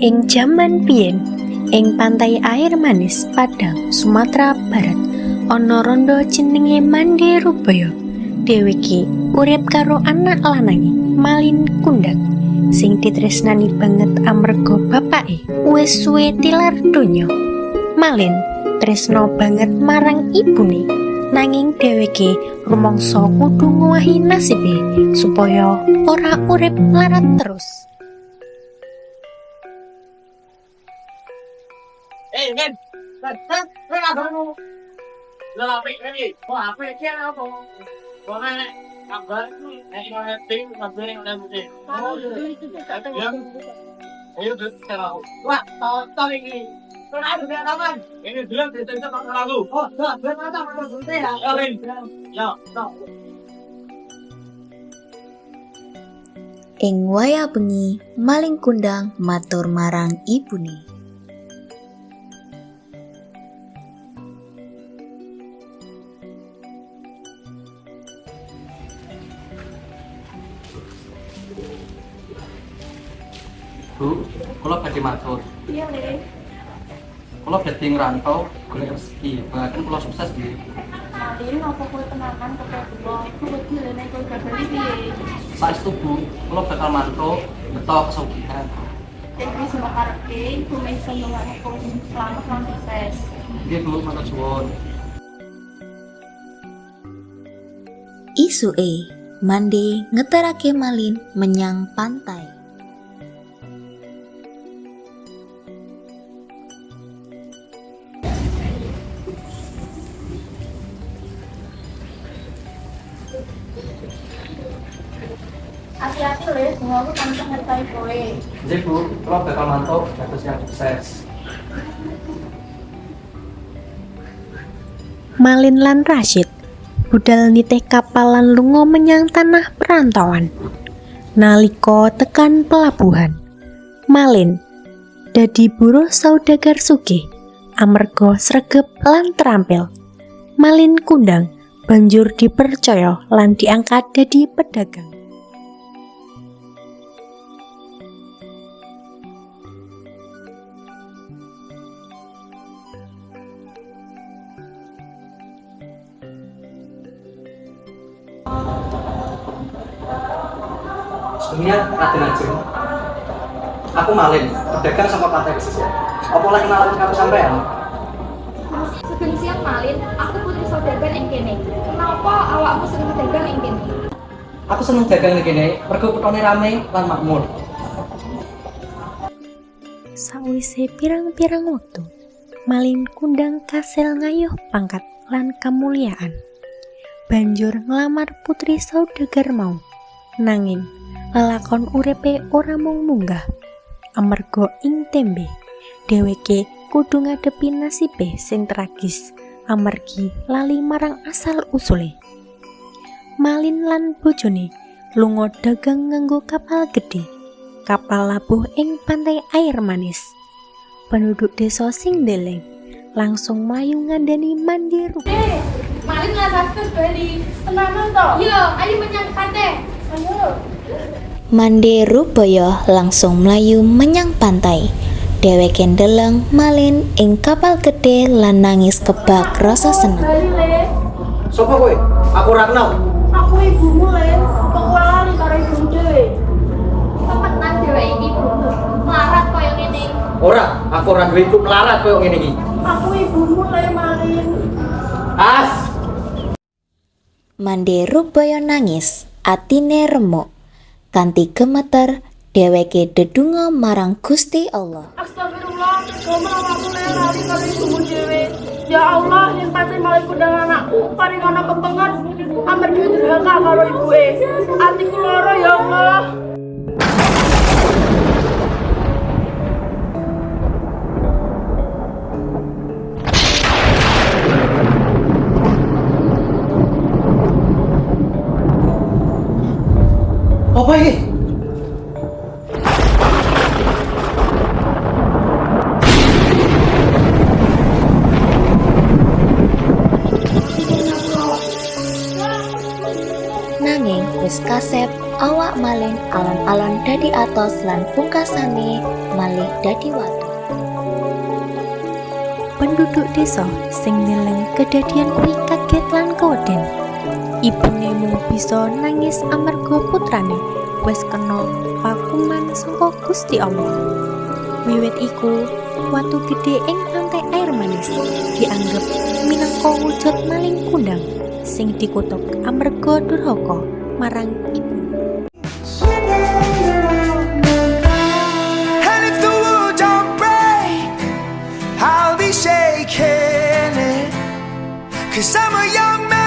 Ing jaman biyen, ing pantai air manis Padang, Sumatera Barat, ana randha jenenge Mande Rubaya. Dheweke urip karo anak lanange, Malin Kundang, sing ditresnani banget amarga bapake wis suwe tilar donya. Malin tresna banget marang ibune, nanging dheweke rumangsa kudu ngowahi nasibe supaya ora urip larat terus. Men, apa kamu? Lelaki ini, apa yang apa? Soalnya kabar ini, ting, kabar yang udah putih. Ayo sekarang. Wah, tahu ini. Kenapa dia kapan? Ini bilang kita pakai lagu. Oh, berapa mana suntik ya? Kalian, ya, tahu. Ing waya bengi, Malin Kundang matur marang ibune. Bu, kula badhe matur. Iya, Le. Kula badhe ngrantau golek rezeki, bahkan kula sukses nggih. Malin, apa kowe tenanan kaya kula? Iku wedi lene kowe gabali piye? Saestu Bu, kula bakal mantuk beto kesugihan. Sing wis makarepke iku meh senengane kowe selamat lan sukses. Nggih Bu, matur suwun. Isuke, Mande ngeterake Malin menyang pantai. Hati-hati, Le, semua aku tansah ngertai kowe. Nggih Bu, kula bakal mantuk dados yang sukses. Malin lan Rashid budal nitih kapal lan lunga menyang tanah perantauan. Nalika tekan pelabuhan, Malin dadi buruh saudagar sugih amarga sregep lan terampil. Malin Kundang banjur dipercaya lan diangkat dadi pedagang. Sebenarnya Raden Ajeng. Aku Malin, pedagang sama pantai pesisir. Apa oleh kenalan karo sampean? Sugeng siang, Malin. Aku putri saudagar ing kene. Kenapa awakmu seneng dagang ing kene? Aku seneng dagang ning kene, mergo kutone rame lan makmur. Sawise pirang-pirang wektu, Malin Kundang kasil ngayuh pangkat lan kamulyaan. Banjur nglamar putri saudagar mau. Nanging lelakon uripe ora mung munggah. Amarga ing tembe, dheweke kudu ngadepi nasibe sing tragis amargi lali marang asal usule. Malin lan bojone lunga dagang nganggo kapal gedhe. Kapal labuh ing pantai air manis. Penduduk desa sing ndeleng langsung mlayu ngandani Mande Rubaya. Malin ngarep bali. Tenanan to? Iya, ayo menyang pantai. Ayo. Mande Rubaya langsung mlayu menyang pantai. Dheweke ndeleng Malin ing kapal gedhe lan nangis kebak rasa seneng. Bali, Le. Sopo kowe? Aku ora kenal. Aku ibumu, Le. Kok kowe lali karo ibumu dhewe? Temenan dheweke iki ibumu. Melarat koyo ngene. Ora, aku ora duwe ibu melarat koyo ngene iki. Aku ibumu, Le, Malin. As! Mande Rubaya nangis, atine remuk. Kanthi gemeter, dheweke dedonga marang Gusti Allah. Astagfirullah, kamu awakmu lali karo ibumu dhewe. Ya Allah, yen pancen Malin Kundang anakku, paring ana kepengen amarga durhaka karo ibuke. Atiku lara ya Allah. Apa ini? Nanging wis kasep awak malin alon-alon dadi atos lan pungkasane malih dadi watu. Penduduk desa sing ndeleng kedadian kuwi kaget lan keweden. Ibune mung bisa nangis amarga putrane wis kena pakuman saka Gusti Allah. Wiwit iku, watu gedhe ing pantai air manis dianggep minangka wujud maling kundang sing dikutuk amarga durhaka marang ibu. And if the wood don't break, I'll be shaking it. 'Cause I'm a young man.